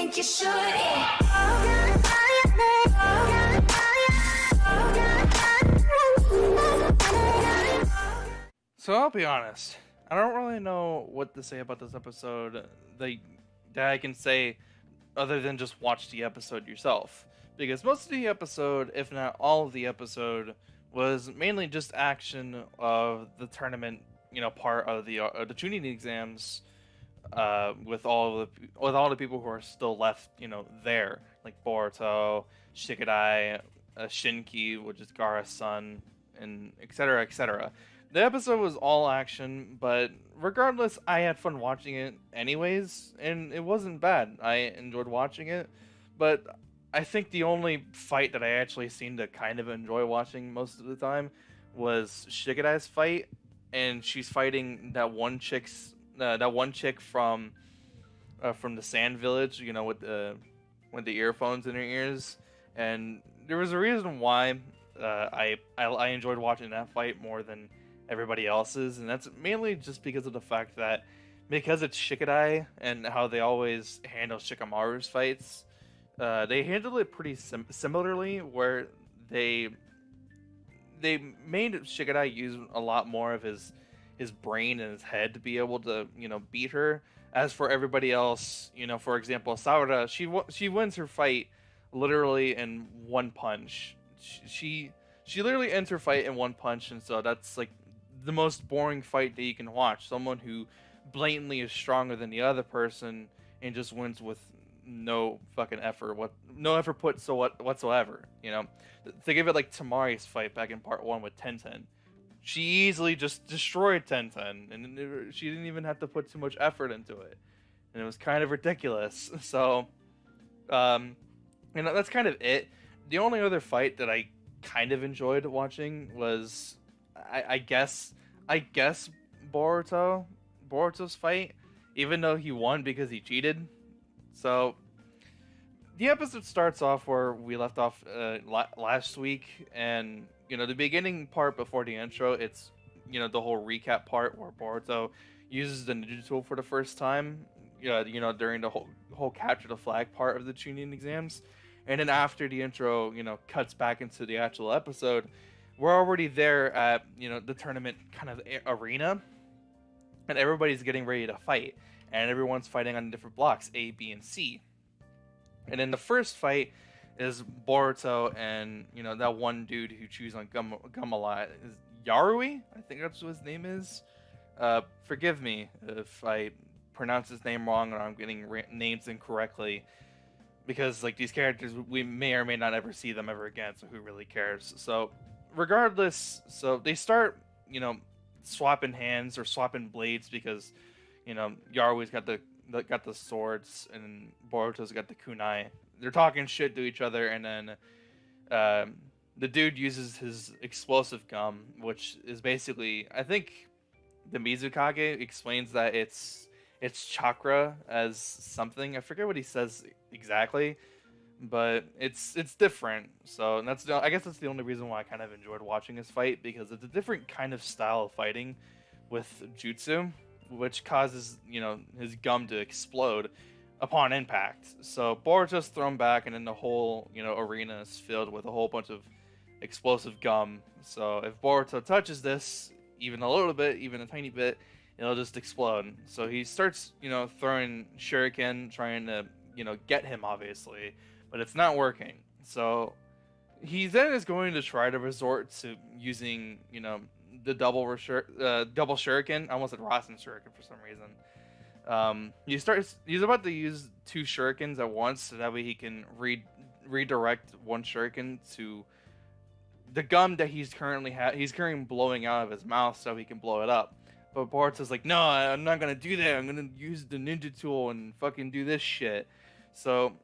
think you should. Yeah. So I'll be honest, I don't really know what to say about this episode that I can say other than just watch the episode yourself. Because most of the episode, if not all of the episode, was mainly just action of the tournament, part of the tuning exams, with all the people who are still left, there, like Boruto, Shikadai, Shinki, which is Gaara's son, and etc. etc. The episode was all action, but regardless, I had fun watching it anyways, and it wasn't bad. I enjoyed watching it, but I think the only fight that I actually seemed to kind of enjoy watching most of the time was Shikadai's fight, and she's fighting that one chick from the Sand Village, with the earphones in her ears, and there was a reason why I enjoyed watching that fight more than everybody else's, and that's mainly just because of the fact that because it's Shikadai and how they always handle Shikamaru's fights, they handled it pretty similarly, where they made Shikadai use a lot more of his brain and his head to be able to beat her. As for everybody else, for example, Saura, she wins her fight literally in one punch. She literally ends her fight in one punch, and so that's like the most boring fight that you can watch. Someone who blatantly is stronger than the other person and just wins with no fucking effort, put whatsoever. Think of it like Tamari's fight back in part 1 with Tenten. She easily just destroyed Tenten, and she didn't even have to put too much effort into it, and it was kind of ridiculous. So, that's kind of it. The only other fight that I kind of enjoyed watching was, I guess Boruto's fight, even though he won because he cheated. So the episode starts off where we left off last week, and the beginning part before the intro, it's the whole recap part where Boruto uses the ninja tool for the first time, during the whole capture the flag part of the tuning exams. And then after the intro, cuts back into the actual episode, we're already there at, the tournament kind of arena, and everybody's getting ready to fight, and everyone's fighting on different blocks, A, B, and C. And in the first fight is Boruto and, that one dude who chews on gum a lot. Is Yarui? I think that's what his name is. Forgive me if I pronounce his name wrong or I'm getting names incorrectly, because these characters, we may or may not ever see them ever again, so who really cares? So regardless, so they start, swapping hands or swapping blades, because, Yarui's got the swords and Boruto's got the kunai. They're talking shit to each other, and then the dude uses his explosive gum, which is basically, I think the Mizukage explains that it's chakra as something. I forget what he says exactly, but it's different. So I guess that's the only reason why I kind of enjoyed watching this fight, because it's a different kind of style of fighting with jutsu, which causes his gum to explode upon impact. So Boruto's thrown back, and then the whole arena is filled with a whole bunch of explosive gum. So if Boruto touches this even a little bit, even a tiny bit, it'll just explode. So he starts throwing shuriken, trying to get him, obviously, but it's not working. So he then is going to try to resort to using the double shuriken. I almost said Rasen shuriken for some reason. He's about to use 2 shurikens at once, so that way he can redirect one shuriken to the gum that he's currently blowing out of his mouth, so he can blow it up. But Boruto's like, no, I'm not gonna do that. I'm gonna use the ninja tool and fucking do this shit. So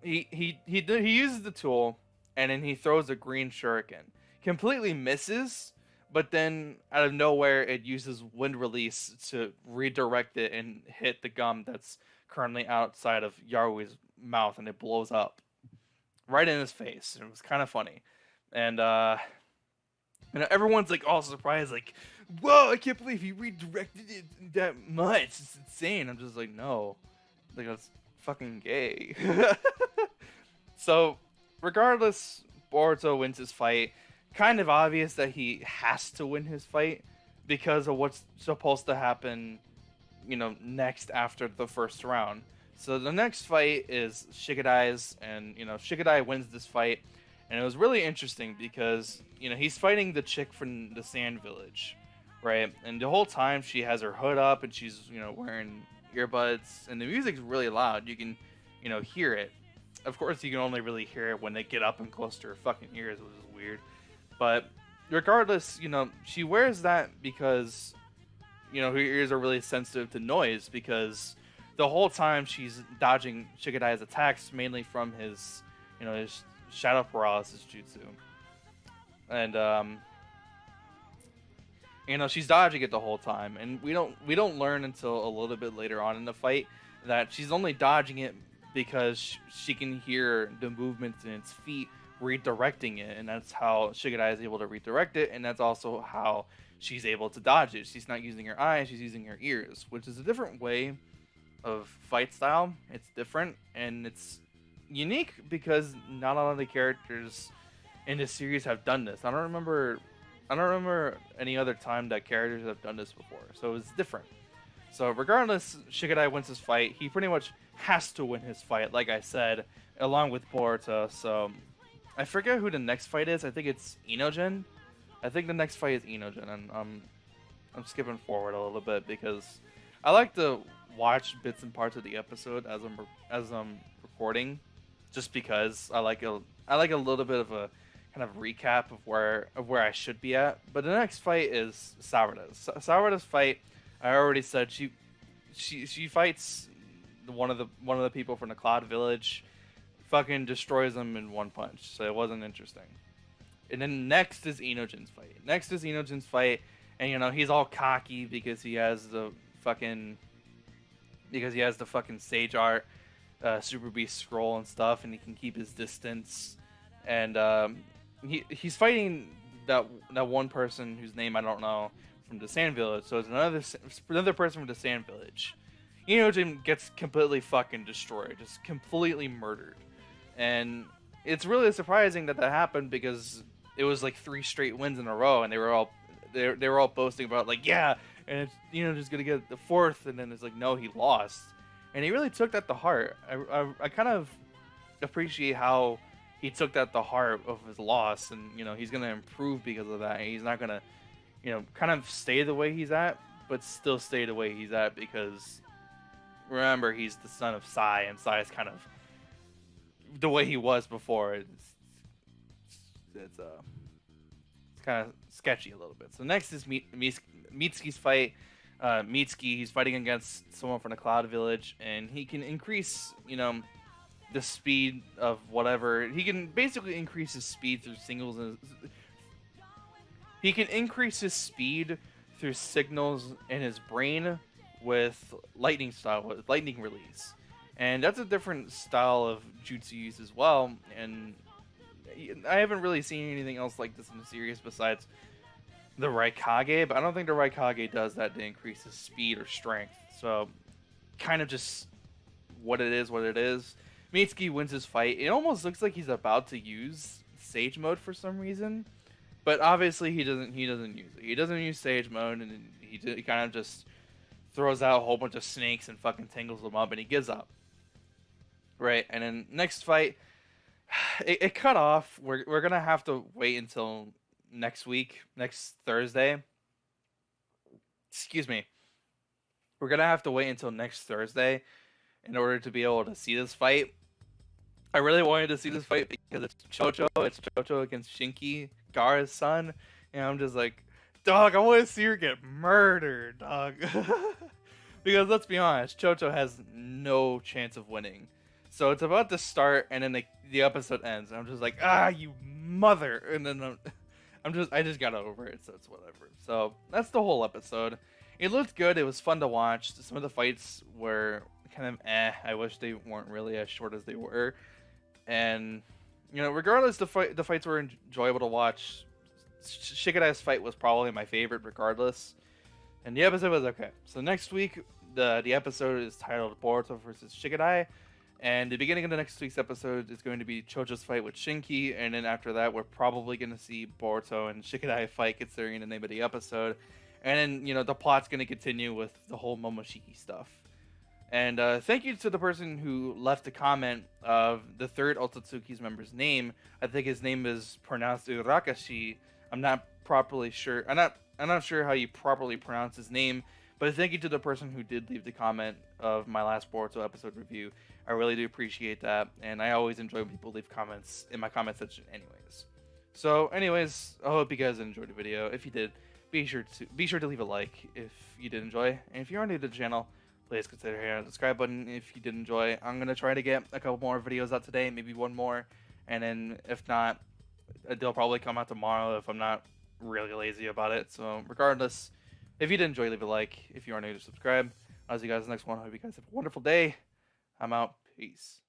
he uses the tool, and then he throws a green shuriken. Completely misses, but then out of nowhere it uses wind release to redirect it and hit the gum that's currently outside of Yarui's mouth, and it blows up right in his face. It was kind of funny, and everyone's all surprised, whoa, I can't believe he redirected it that much. It's insane. I'm just like, no. That's fucking gay. So, regardless, Boruto wins his fight. Kind of obvious that he has to win his fight because of what's supposed to happen, next after the first round. So the next fight is Shigadai's, and Shigadai wins this fight, and it was really interesting because he's fighting the chick from the Sand Village, right? And the whole time she has her hood up and she's wearing earbuds, and the music's really loud. You can hear it. Of course, you can only really hear it when they get up and close to her fucking ears, which is weird. But regardless, she wears that because her ears are really sensitive to noise, because the whole time she's dodging Shigadai's attacks mainly from his shadow paralysis jutsu. And she's dodging it the whole time, and we don't learn until a little bit later on in the fight that she's only dodging it because she can hear the movements in its feet redirecting it, and that's how Shigadai is able to redirect it, and that's also how she's able to dodge it. She's not using her eyes, she's using her ears, which is a different way of fight style. It's different, and it's unique because not all of the characters in this series have done this. I don't remember any other time that characters have done this before, so it's different. So regardless, Shigadai wins his fight. He pretty much has to win his fight, like I said, along with Boruto. So I forget who the next fight is. I think it's Inogen. I think the next fight is Inogen, and I'm skipping forward a little bit because I like to watch bits and parts of the episode as I'm recording, just because I like a little bit of a kind of recap of where I should be at. But the next fight is Sawada's. Sawada's fight, I already said she fights one of the people from the Cloud Village, fucking destroys them in one punch. So it wasn't interesting. And then next is Inogen's fight. And he's all cocky because he has the fucking Sage Art Super Beast scroll and stuff, and he can keep his distance. And he's fighting that one person whose name I don't know from the Sand Village. So it's another person from the Sand Village. Inogen gets completely fucking destroyed, just completely murdered. And it's really surprising that happened because it was like 3 straight wins in a row, and they were all boasting about like, yeah, and it's just gonna get the 4th, and then it's like, no, he lost. And he really took that to heart. I kind of appreciate how he took that to heart of his loss, and he's gonna improve because of that. And he's not gonna kind of stay the way he's at, but still stay the way he's at, because remember, he's the son of Sai, and Sai is kind of the way he was before. It's kind of sketchy a little bit. So next is Mitsuki's fight. Mitsuki, he's fighting against someone from the Cloud Village, and he can increase, the speed of whatever. He can basically increase his speed through signals. He can increase his speed through signals in his brain with lightning release. And that's a different style of jutsu use as well, and I haven't really seen anything else like this in the series besides the Raikage, but I don't think the Raikage does that to increase his speed or strength. So, kind of just what it is. Mitsuki wins his fight. It almost looks like he's about to use Sage Mode for some reason, but obviously he doesn't use it. He doesn't use Sage Mode, and he kind of just throws out a whole bunch of snakes and fucking tangles them up, and he gives up. Right, and then next fight, it cut off. We're gonna have to wait until next Thursday. Excuse me. We're gonna have to wait until next Thursday in order to be able to see this fight. I really wanted to see this fight because it's Chocho. It's Chocho against Shinki, Gaara's son, and I'm just like, dog, I want to see her get murdered, dog. Because let's be honest, Chocho has no chance of winning. So it's about to start, and then the episode ends, and I'm just like, you mother, and then I just got over it, so it's whatever. So that's the whole episode. It looked good. It was fun to watch. Some of the fights were kind of I wish they weren't really as short as they were. And regardless, the fights were enjoyable to watch. Shigadai's fight was probably my favorite, regardless. And the episode was okay. So next week, the episode is titled Boruto vs. Shigadai. And the beginning of the next week's episode is going to be Chojo's fight with Shinki, and then after that, we're probably going to see Boruto and Shikadai fight, considering the name of the episode. And then, the plot's going to continue with the whole Momoshiki stuff. And thank you to the person who left a comment of the third Otsutsuki's member's name. I think his name is pronounced Urakashi. I'm not properly sure. I'm not sure how you properly pronounce his name, but thank you to the person who did leave the comment of my last Boruto episode review. I really do appreciate that, and I always enjoy when people leave comments in my comment section anyways. So anyways, I hope you guys enjoyed the video. If you did, be sure to leave a like if you did enjoy, and if you are new to the channel, please consider hitting the subscribe button if you did enjoy. I'm going to try to get a couple more videos out today, maybe one more, and then if not, they'll probably come out tomorrow if I'm not really lazy about it. So regardless, if you did enjoy, leave a like. If you are new to subscribe. I'll see you guys in the next one. I hope you guys have a wonderful day. I'm out. Peace.